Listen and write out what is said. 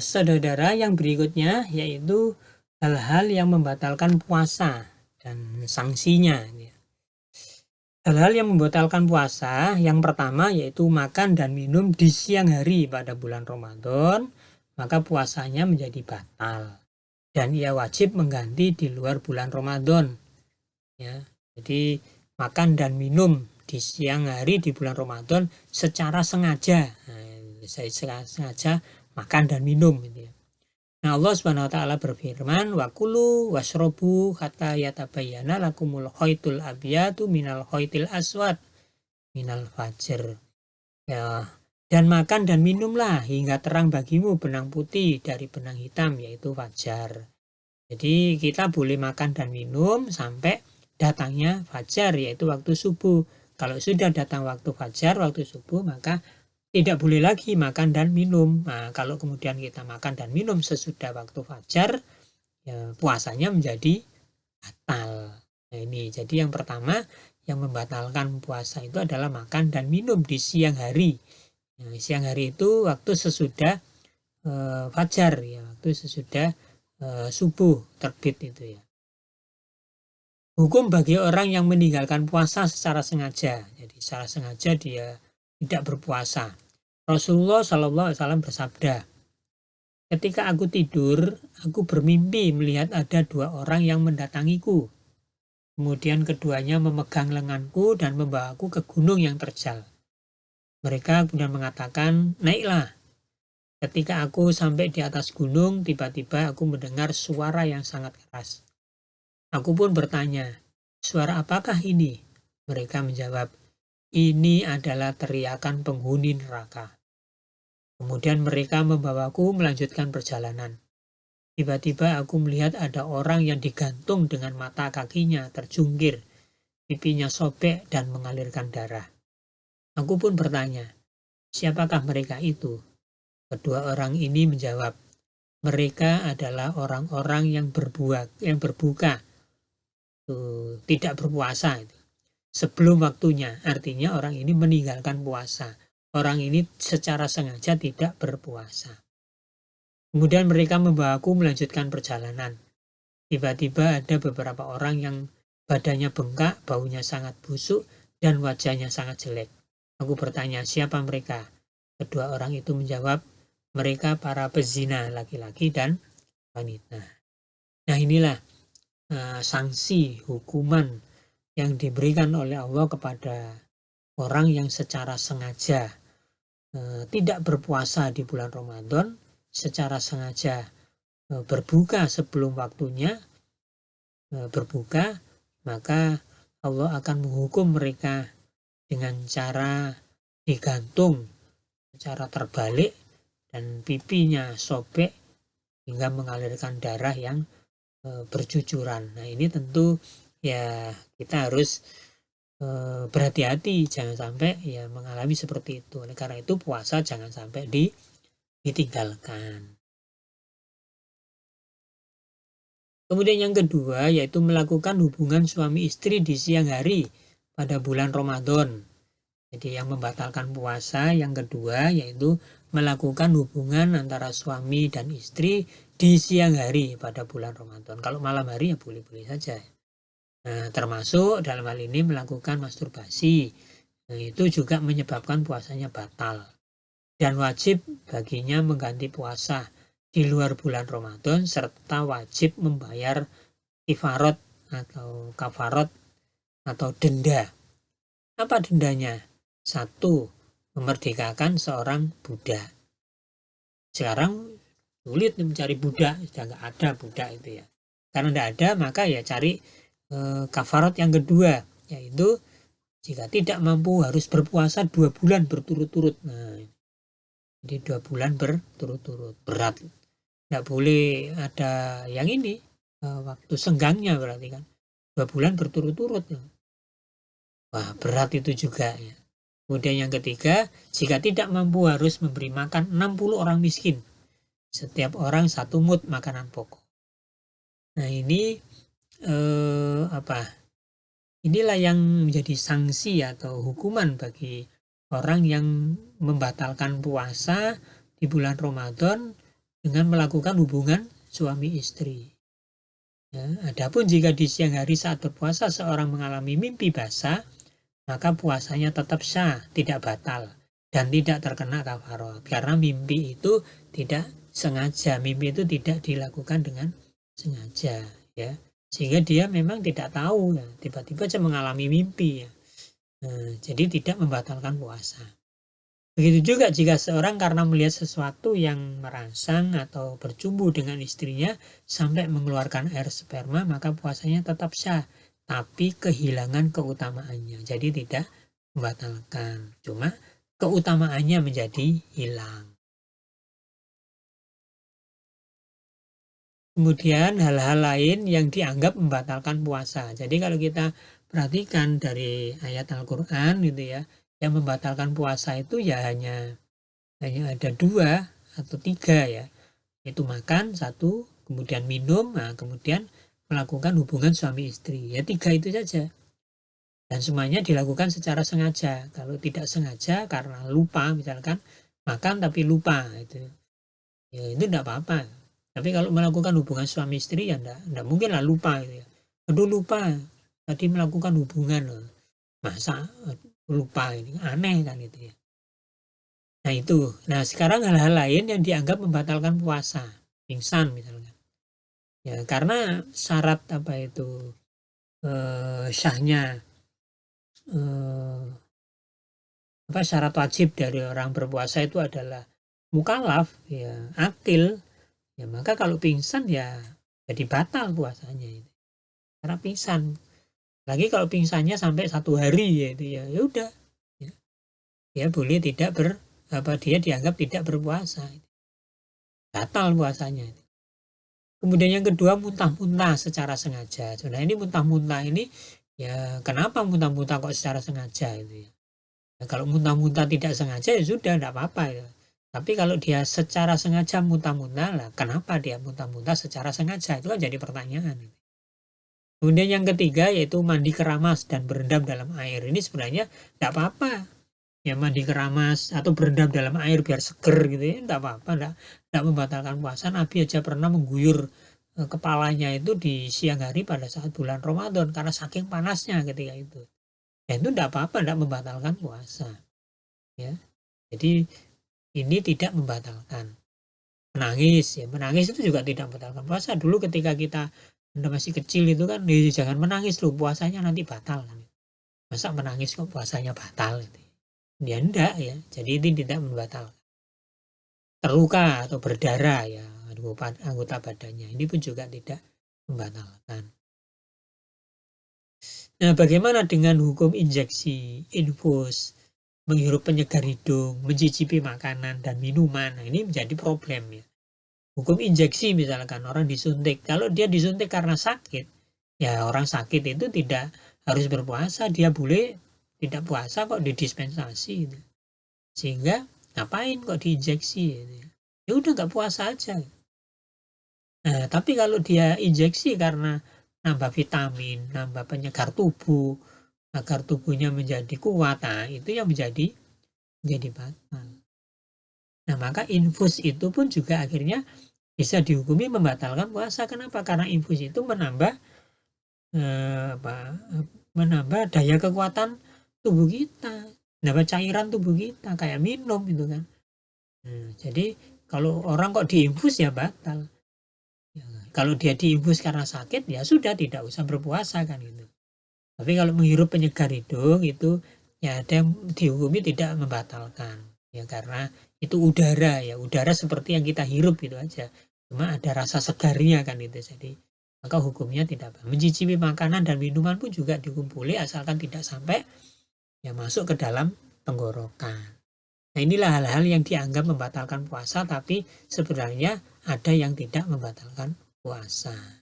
Saudara, yang berikutnya yaitu hal-hal yang membatalkan puasa dan sanksinya. Hal-hal yang membatalkan puasa, yang pertama yaitu makan dan minum di siang hari pada bulan Ramadan, maka puasanya menjadi batal. Dan ia wajib mengganti di luar bulan Ramadan. Ya, jadi makan dan minum di siang hari di bulan Ramadan secara sengaja. Nah, saya sengaja makan dan minum. Gitu ya. Nah, Allah Subhanahu wa taala berfirman, "Wa kulu washrobu hatta yatabayyana lakumul khaitul abyadu minal khaitil aswad minal fajr." Ya, dan makan dan minumlah hingga terang bagimu benang putih dari benang hitam yaitu fajar. Jadi kita boleh makan dan minum sampai datangnya fajar yaitu waktu subuh. Kalau sudah datang waktu fajar, waktu subuh, maka tidak boleh lagi makan dan minum. Nah, kalau kemudian kita makan dan minum sesudah waktu fajar, ya, puasanya menjadi batal. Nah, ini jadi yang pertama yang membatalkan puasa itu adalah makan dan minum di siang hari. Nah, siang hari itu waktu sesudah fajar, ya, waktu sesudah subuh terbit itu ya. Hukum bagi orang yang meninggalkan puasa secara sengaja. Jadi secara sengaja dia tidak berpuasa. Rasulullah SAW bersabda, ketika aku tidur, aku bermimpi melihat ada dua orang yang mendatangiku. Kemudian keduanya memegang lenganku dan membawaku ke gunung yang terjal. Mereka kemudian mengatakan, naiklah. Ketika aku sampai di atas gunung, tiba-tiba aku mendengar suara yang sangat keras. Aku pun bertanya, suara apakah ini? Mereka menjawab, ini adalah teriakan penghuni neraka. Kemudian mereka membawaku melanjutkan perjalanan. Tiba-tiba aku melihat ada orang yang digantung dengan mata kakinya terjungkir, pipinya sobek dan mengalirkan darah. Aku pun bertanya, siapakah mereka itu? Kedua orang ini menjawab, mereka adalah orang-orang yang berbuka, tidak berpuasa. Sebelum waktunya, artinya orang ini meninggalkan puasa. Orang ini secara sengaja tidak berpuasa. Kemudian mereka membawaku melanjutkan perjalanan. Tiba-tiba ada beberapa orang yang badannya bengkak, baunya sangat busuk, dan wajahnya sangat jelek. Aku bertanya, siapa mereka? Kedua orang itu menjawab, mereka para pezina laki-laki dan wanita. Nah, inilah sanksi hukuman yang diberikan oleh Allah kepada orang yang secara sengaja tidak berpuasa di bulan Ramadan, secara sengaja berbuka sebelum waktunya berbuka, maka Allah akan menghukum mereka dengan cara digantung secara terbalik dan pipinya sobek hingga mengalirkan darah yang bercucuran. Nah, ini tentu ya kita harus berhati-hati, jangan sampai ya mengalami seperti itu. Oleh karena itu puasa jangan sampai ditinggalkan. Kemudian yang kedua yaitu melakukan hubungan suami istri di siang hari pada bulan Ramadan. Jadi yang membatalkan puasa yang kedua yaitu melakukan hubungan antara suami dan istri di siang hari pada bulan Ramadan. Kalau malam hari ya boleh-boleh saja. Nah, termasuk dalam hal ini melakukan masturbasi. Nah, itu juga menyebabkan puasanya batal. Dan wajib baginya mengganti puasa di luar bulan Ramadan serta wajib membayar kifarat atau kafarat atau denda. Apa dendanya? 1. Memerdekakan seorang budak. Sekarang sulit mencari budak, sudah nggak ada budak itu ya. Karena tidak ada, maka ya cari kafarat yang kedua, yaitu jika tidak mampu harus berpuasa 2 bulan berturut-turut. Nah, jadi 2 bulan berturut-turut, berat. Tidak boleh ada yang ini, waktu senggangnya berarti kan. 2 bulan berturut-turut. Wah, berat itu juga ya. Kemudian yang ketiga, jika tidak mampu harus memberi makan 60 orang miskin. Setiap orang 1 mud makanan pokok. Nah, ini inilah yang menjadi sanksi atau hukuman bagi orang yang membatalkan puasa di bulan Ramadan dengan melakukan hubungan suami istri. Ya, adapun jika di siang hari saat berpuasa seorang mengalami mimpi basah, maka puasanya tetap sah, tidak batal, dan tidak terkena kafarat. Karena mimpi itu tidak sengaja, mimpi itu tidak dilakukan dengan sengaja, ya. Sehingga dia memang tidak tahu, ya, tiba-tiba saja mengalami mimpi, ya. Jadi tidak membatalkan puasa. Begitu juga jika seorang karena melihat sesuatu yang merangsang atau bercumbu dengan istrinya sampai mengeluarkan air sperma, maka puasanya tetap sah, tapi kehilangan keutamaannya. Jadi tidak membatalkan, cuma keutamaannya menjadi hilang. Kemudian hal-hal lain yang dianggap membatalkan puasa. Jadi kalau kita perhatikan dari ayat Al-Quran gitu ya, yang membatalkan puasa itu ya hanya ada 2 atau 3 ya, yaitu makan 1, kemudian minum, kemudian melakukan hubungan suami istri, ya 3 itu saja. Dan semuanya dilakukan secara sengaja. Kalau tidak sengaja karena lupa, misalkan makan tapi lupa, itu tidak apa-apa. Tapi kalau melakukan hubungan suami istri ya enggak mungkin lah lupa gitu ya. Aduh lupa tadi melakukan hubungan, masa lupa, ini aneh kan itu ya. Nah itu. Nah sekarang hal-hal lain yang dianggap membatalkan puasa, pingsan misalnya. Ya karena syarat apa itu syahnya syarat wajib dari orang berpuasa itu adalah mukallaf, ya akil. Ya maka kalau pingsan ya jadi batal puasanya itu. Karena pingsan. Lagi kalau pingsannya sampai 1 hari ya itu ya udah. Ya boleh tidak dia dianggap tidak berpuasa. Batal puasanya. Kemudian yang kedua, muntah-muntah secara sengaja. Nah ini muntah-muntah ini ya kenapa muntah-muntah kok secara sengaja itu ya. Nah, kalau muntah-muntah tidak sengaja ya sudah tidak apa-apa ya. Tapi kalau dia secara sengaja muntah-muntah lah, kenapa dia muntah-muntah secara sengaja? Itu kan jadi pertanyaan. Kemudian yang ketiga yaitu mandi keramas dan berendam dalam air. Ini sebenarnya tidak apa-apa. Ya mandi keramas atau berendam dalam air biar seger gitu ya, tidak apa-apa, tidak membatalkan puasa. Nabi aja pernah mengguyur kepalanya itu di siang hari pada saat bulan Ramadan karena saking panasnya ketika itu. Dan itu tidak apa-apa, tidak membatalkan puasa. Ya, jadi ini tidak membatalkan. Menangis itu juga tidak membatalkan puasa. Dulu ketika kita masih kecil itu kan, jangan menangis loh, puasanya nanti batal. Masa menangis kok puasanya batal gitu. Ya enggak ya, jadi ini tidak membatalkan. Terluka atau berdarah ya anggota badannya, ini pun juga tidak membatalkan. Nah bagaimana dengan hukum injeksi, infus, menghirup penyegar hidung, mencicipi makanan dan minuman? Nah ini menjadi problem ya. Hukum injeksi misalkan orang disuntik, kalau dia disuntik karena sakit, ya orang sakit itu tidak harus berpuasa, dia boleh tidak puasa kok didispensasi gitu. Sehingga ngapain kok diinjeksi gitu. Ya udah nggak puasa aja. Nah tapi kalau dia injeksi karena nambah vitamin, nambah penyegar tubuh agar tubuhnya menjadi kuat, nah itu yang menjadi batal. Nah maka infus itu pun juga akhirnya bisa dihukumi membatalkan puasa. Kenapa? Karena infus itu menambah daya kekuatan tubuh kita, nambah cairan tubuh kita kayak minum itu kan. Jadi kalau orang kok diinfus ya batal. Ya, kalau dia diinfus karena sakit ya sudah tidak usah berpuasa kan gitu. Tapi kalau menghirup penyegar hidung itu ya ada yang dihukumi tidak membatalkan ya karena itu udara seperti yang kita hirup gitu aja. Cuma ada rasa segarnya kan itu, jadi maka hukumnya tidak apa. Mencicipi makanan dan minuman pun juga dihukum boleh asalkan tidak sampai ya masuk ke dalam tenggorokan. Nah inilah hal-hal yang dianggap membatalkan puasa, tapi sebenarnya ada yang tidak membatalkan puasa.